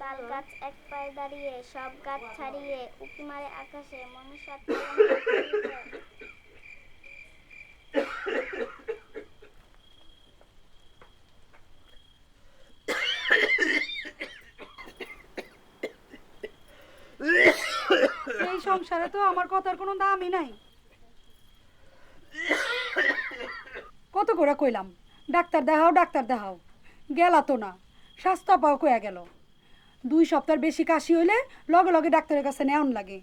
তাল গাছ এক পায়ে দাঁড়িয়ে সব গাছ ছাড়িয়ে উঁকি মারে আকাশে মনীষার এই সংসারে তো আমার কথার কোনো দামই নাই। কত করে কইলাম ডাক্তার দেখাও ডাক্তার দেখাও, গেলা তো না। স্বাস্থ্য পাও কয়া গেল 2 সপ্তাহ বেশি কাশি হইলে লগে লগে ডাক্তারের কাছে নেওয়ান লাগে।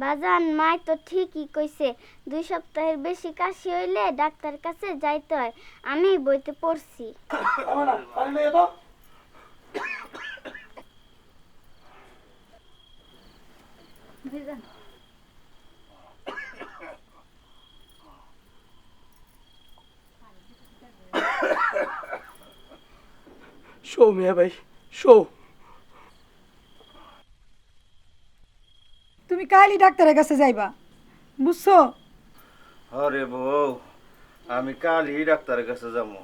বাজান মাই তো ঠিকই কইছে, 2 সপ্তাহের বেশি কাশি হইলে ডাক্তার কাছে যাইতে হয়। আমি বইতে পড়ছি। শো মিয়া ভাই শো। তুমি কালই ডাক্তারের কাছে যাইবা, বুঝছো? আরে বউ, আমি কালই ডাক্তারের কাছে যাবো।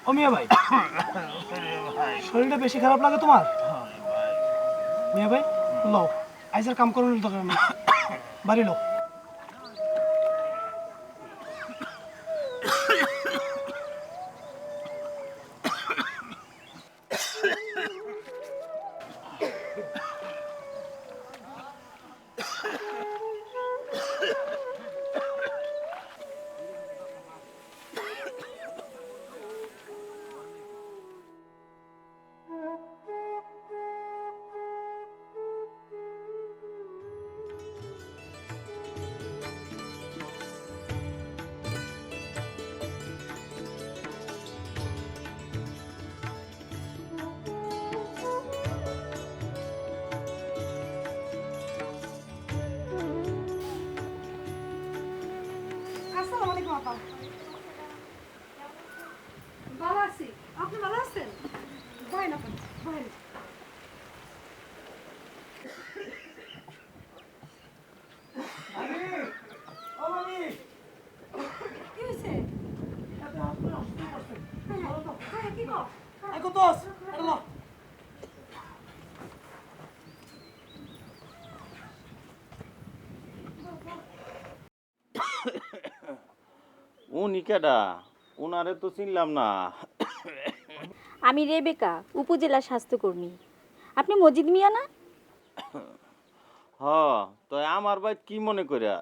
ও মিয়া ভাই, শরীরটা বেশি খারাপ লাগে তোমার? মিয়া ভাই লও, আইসার কাম করুন দরকার নেই, বাড়ি লও। আসসালামু আলাইকুম আপা। ভালো আছি, আপনি ভালো আছেন? বহেন আপা, বহেন। কি হয়েছে? হ্যাঁ, কি কর? উনি কেডা? উনারে তো চিনলাম না। আমি রেবেকা, উপজেলা স্বাস্থ্যকর্মী। আপনি মজিদ মিয়া না? হ, তো আমার ভাই কি মনে করিয়া?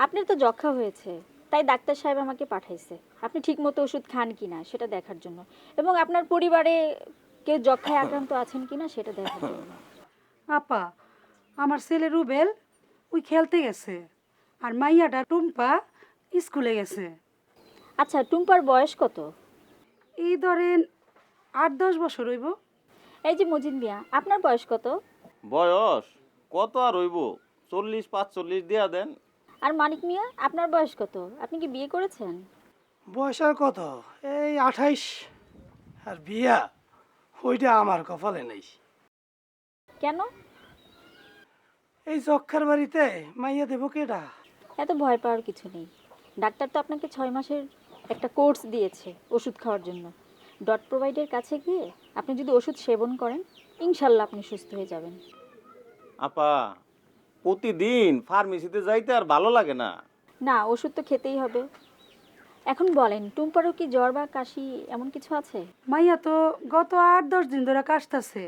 আপনার তো যক্ষা হয়েছে, তাই ডাক্তার সাহেব আমাকে পাঠাইছে আপনি ঠিকমতো ওষুধ খান কিনা সেটা দেখার জন্য, এবং আপনার পরিবারে কেউ যক্ষায় আক্রান্ত আছেন কিনা সেটা দেখার জন্য। আপা, আমার ছেলে রুবেল ওই খেলতে গেছে, আর মাইয়াটা টুম্পা স্কুলে গেছে। আচ্ছা, টুম্পার বয়স কত? এই ধরেন 8-10 বছর হইব। এই যে মজিদ মিয়া, আপনার বয়স কত? বয়স কত আর হইব? 40-45 দিয়া দেন। আর মানিক মিয়া, আপনার বয়স কত? আপনি কি বিয়ে করেছেন? বয়স আর কত? এই 28। আর বিয়া ওইটা আমার কপালে নেই। কেন? এই যক্ষার বাড়িতে মাইয়া দেবো কেডা? এত ভয় পাওয়ার কিছু নেই। ডাক্তার তো আপনাকে 6 মাসের একটা কোর্স দিয়েছে ওষুধ খাওয়ার জন্য। ডট প্রোভাইডের কাছে গিয়ে আপনি যদি ওষুধ সেবন করেন, ইনশাল্লাহ আপনি সুস্থ হয়ে যাবেন। আপা, প্রতিদিন ফার্মেসিতে যাইতে আর ভালো লাগে না। না, ওষুধ তো খেতেই হবে। এখন বলেন, টুম্পারও কি জ্বর বা কাশি এমন কিছু আছে? মাইয়া তো গত 8-10 দিন ধরে কাশতাছে।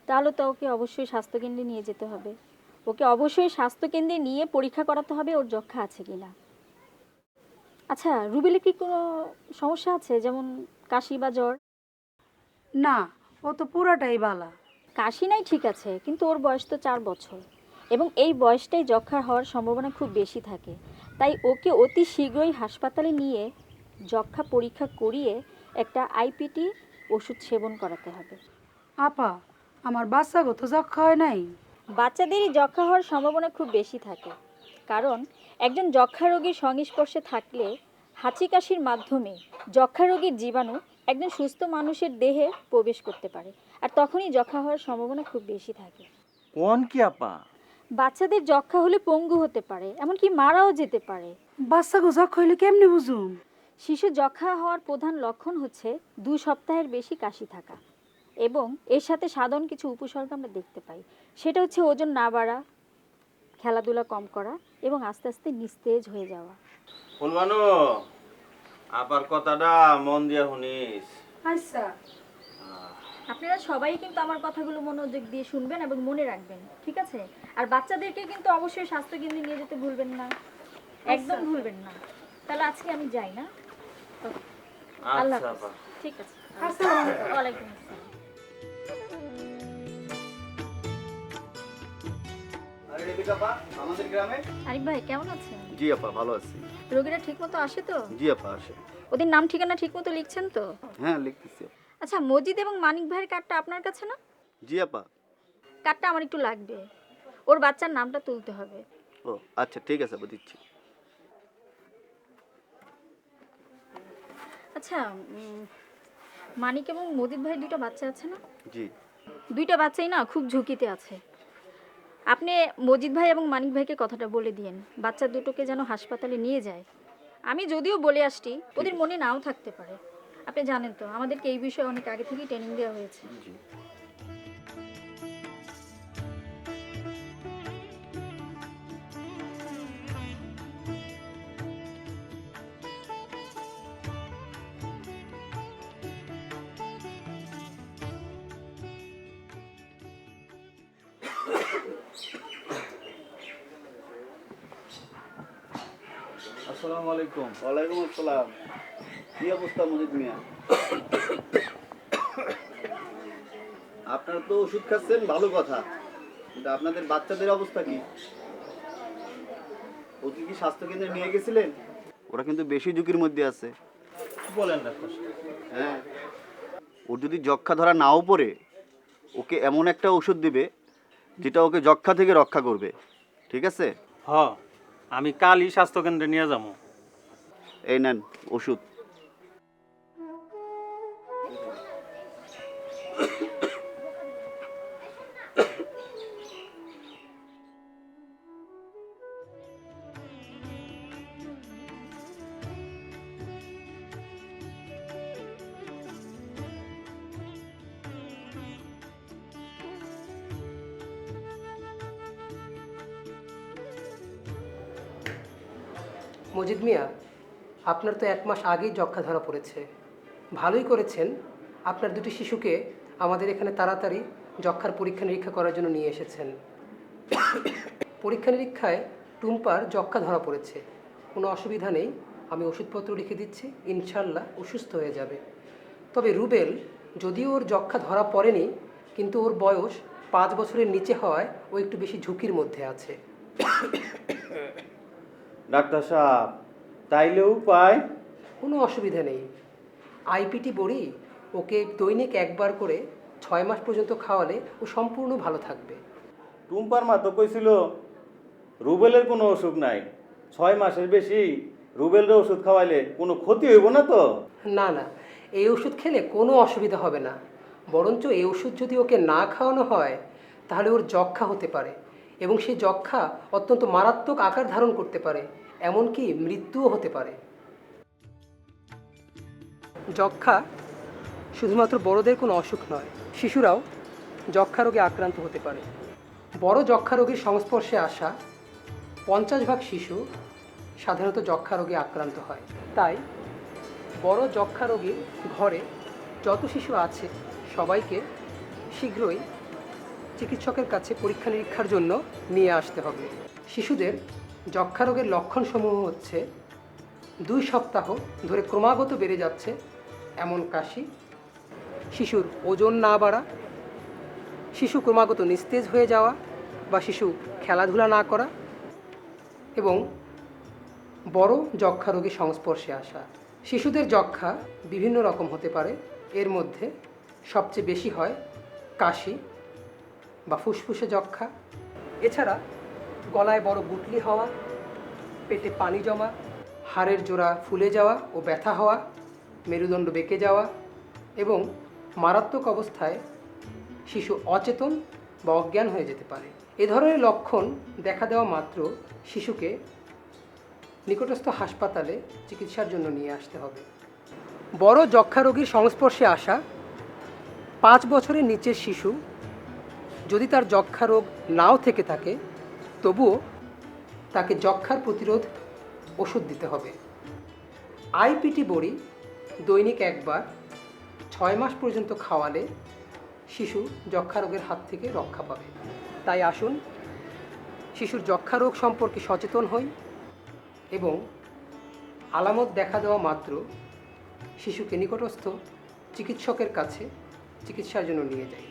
তাহলে তো ওকে অবশ্যই স্বাস্থ্যকেন্দ্রে নিয়ে যেতে হবে। ওকে অবশ্যই স্বাস্থ্যকেন্দ্রে নিয়ে পরীক্ষা করাতে হবে ওর যক্ষা আছে কিনা। আচ্ছা, রুবেলের কি কোনো সমস্যা আছে, যেমন কাশি বা জ্বর? না, ও তো পুরাটাই বালা। কাশি নাই ঠিক আছে, কিন্তু ওর বয়স তো 4 বছর, এবং এই বয়সটাই যক্ষার হওয়ার সম্ভাবনা খুব বেশি থাকে। তাই ওকে অতি শীঘ্রই হাসপাতালে নিয়ে যক্ষা পরীক্ষা করিয়ে একটা আইপিটি ওষুধ সেবন করাতে হবে। আপা, আমার বাচ্চাগো তো যক্ষা হয় নাই। বাচ্চাদেরই যক্ষা হওয়ার সম্ভাবনা খুব বেশি থাকে, কারণ একজন যক্ষ্মা রোগীর সংস্পর্শে থাকলে হাঁচি কাশির মাধ্যমে যক্ষ্মা রোগীর জীবাণু একজন সুস্থ মানুষের দেহে প্রবেশ করতে পারে, আর তখনই যক্ষ্মা হওয়ার সম্ভাবনা খুব বেশি থাকে। কোন কি আপা? বাচ্চাদের যক্ষ্মা হলে পঙ্গু হতে পারে, এমনকি মারাও যেতে পারে। বাচ্চা গোজা হইলে কেমনি বুঝুম? শিশু যক্ষ্মা হওয়ার প্রধান লক্ষণ হচ্ছে 2 সপ্তাহের বেশি কাশি থাকা, এবং এর সাথে সাধারণ কিছু উপসর্গ আমরা দেখতে পাই। সেটা হচ্ছে ওজন না বাড়া, খেলাধুলা কম করা এবং আস্তে আস্তে নিস্তেজ হয়ে যাওয়া। ফুলবানু, আপার কথাটা মন দিয়া শুনিস। আচ্ছা, আপনারা সবাই কিন্তু আমার কথাগুলো মনোযোগ দিয়ে শুনবেন এবং মনে রাখবেন, ঠিক আছে? আর বাচ্চাদেরকে কিন্তু অবশ্যই স্বাস্থ্যকেন্দ্রে নিয়ে যেতে ভুলবেন না, একদম ভুলবেন না। তাহলে আজকে আমি যাই না? আল্লাহ আচ্ছা হাফেজ। আপা। ঠিক আছে। আসসালামু আলাইকুম। ওয়ালাইকুম আসসালাম। আরে রেবিকা আপা, আমাদের গ্রামে? আরিফ ভাই কেমন আছেন? জি আপা, ভালো আছি। রোগীরা ঠিক মতো আসে তো? জি আপা, আসে। ওদের নাম ঠিকানা ঠিক মতো লিখছেন তো? হ্যাঁ, লিখতেছি আপা। আচ্ছা, মজিদ এবং মানিক ভাইয়ের কার্ডটা আপনার কাছে না? জি আপা। কার্ডটা আমার একটু লাগবে, ওর বাচ্চার নামটা তুলতে হবে। ও আচ্ছা, ঠিক আছে আপা, দিচ্ছি। আচ্ছা, মানিক এবং মজিদ ভাইয়ের 2টা বাচ্চা আছে না? জি। 2টা বাচ্চাই না খুব ঝুঁকিতে আছে। আপনি মজিদ ভাই এবং মানিক ভাইকে কথাটা বলে দিয়েন, বাচ্চা দুটোকে যেন হাসপাতালে নিয়ে যায়। আমি যদিও বলে আসছি, ওদের মনে নাও থাকতে পারে। আপনি জানেন তো, আমাদেরকে এই বিষয়ে অনেক আগে থেকেই ট্রেনিং দেওয়া হয়েছে। জি। আসসালামু আলাইকুম। ওয়ালাইকুম আসসালাম। কি অবস্থা মজিদ মিয়া? আপনারা তো ওষুধ খাচ্ছেন, ভালো কথা, কিন্তু আপনাদের বাচ্চাদের অবস্থা কি? ওকে কি স্বাস্থ্যকেন্দ্রে নিয়ে গেছিলেন? ওরা কিন্তু বেশি ঝুঁকির মধ্যে আছে। বলেন ডাক্তার। হ্যাঁ, ওর যদি যক্ষ্মা ধরা নাও পড়ে, ওকে এমন একটা ওষুধ দিবে যেটা ওকে যক্ষ্মা থেকে রক্ষা করবে, ঠিক আছে? হ, আমি কালই স্বাস্থ্যকেন্দ্রে নিয়ে যাবো। এই নেন ওষুধ। মজিদ মিয়া, আপনার তো 1 মাস আগেই যক্ষ্মা ধরা পড়েছে। ভালোই করেছেন, আপনার 2টি শিশুকে আমাদের এখানে তাড়াতাড়ি যক্ষ্মার পরীক্ষা নিরীক্ষা করার জন্য নিয়ে এসেছেন। পরীক্ষা নিরীক্ষায় টুম্পার যক্ষ্মা ধরা পড়েছে। কোনো অসুবিধা নেই, আমি ওষুধপত্র লিখে দিচ্ছি, ইনশাল্লাহ অসুস্থ হয়ে যাবে। তবে রুবেল, যদিও ওর যক্ষ্মা ধরা পড়েনি, কিন্তু ওর বয়স 5 বছরের নিচে হওয়ায় ও একটু বেশি ঝুঁকির মধ্যে আছে। ডাক্তার সাহেব, তাইলে উপায়? কোনো অসুবিধা নেই, আইপিটি বড়ি ওকে দৈনিক 1 বার করে 6 মাস পর্যন্ত খাওয়ালে ও সম্পূর্ণ ভালো থাকবে। টুম্পার মা তো কইছিল রুবেলের কোনো অসুখ নাই, 6 মাসের বেশি রুবেলের ওষুধ খাওয়াইলে কোনো ক্ষতি হইব না তো? না না, এই ওষুধ খেলে কোনো অসুবিধা হবে না, বরঞ্চ এই ওষুধ যদি ওকে না খাওয়ানো হয় তাহলে ওর যক্ষ্মা হতে পারে, এবং সেই যক্ষ্মা অত্যন্ত মারাত্মক আকার ধারণ করতে পারে, এমনকি মৃত্যুও হতে পারে। যক্ষ্মা শুধুমাত্র বড়দের কোনো অসুখ নয়, শিশুরাও যক্ষ্মা রোগে আক্রান্ত হতে পারে। বড় যক্ষ্মা রোগীর সংস্পর্শে আসা 50% শিশু সাধারণত যক্ষ্মা রোগে আক্রান্ত হয়। তাই বড় যক্ষ্মা রোগীর ঘরে যত শিশু আছে সবাইকে শীঘ্রই চিকিৎসকের কাছে পরীক্ষা নিরীক্ষার জন্য নিয়ে আসতে হবে। শিশুদের যক্ষ্মা রোগের লক্ষণসমূহ হচ্ছে 2 সপ্তাহ ধরে ক্রমাগত বেড়ে যাচ্ছে এমন কাশি, শিশুর ওজন না বাড়া, শিশু ক্রমাগত নিস্তেজ হয়ে যাওয়া বা শিশু খেলাধুলা না করা, এবং বড় যক্ষ্মা রোগীর সংস্পর্শে আসা। শিশুদের যক্ষ্মা বিভিন্ন রকম হতে পারে, এর মধ্যে সবচেয়ে বেশি হয় কাশি বা ফুসফুসে যক্ষ্মা। এছাড়া গলায় বড় গুটলি হওয়া, পেটে পানি জমা, হাড়ের জোড়া ফুলে যাওয়া ও ব্যথা হওয়া, মেরুদণ্ড বেঁকে যাওয়া এবং মারাত্মক অবস্থায় শিশু অচেতন বা অজ্ঞান হয়ে যেতে পারে। এ ধরনের লক্ষণ দেখা দেওয়া মাত্র শিশুকে নিকটস্থ হাসপাতালে চিকিৎসার জন্য নিয়ে আসতে হবে। বড় যক্ষ্মা রোগীর সংস্পর্শে আসা 5 বছরের নিচের শিশু যদি তার যক্ষ্মা রোগ নাও থেকে থাকে, তবুও তাকে যক্ষ্মার প্রতিরোধ ওষুধ দিতে হবে। আইপিটি বড়ি দৈনিক একবার 6 মাস পর্যন্ত খাওয়ালে শিশু যক্ষ্মা রোগের হাত থেকে রক্ষা পাবে। তাই আসুন শিশুর যক্ষ্মা রোগ সম্পর্কে সচেতন হই এবং আলামত দেখা দেওয়া মাত্র শিশুকে নিকটস্থ চিকিৎসকের কাছে চিকিৎসার জন্য নিয়ে যাই।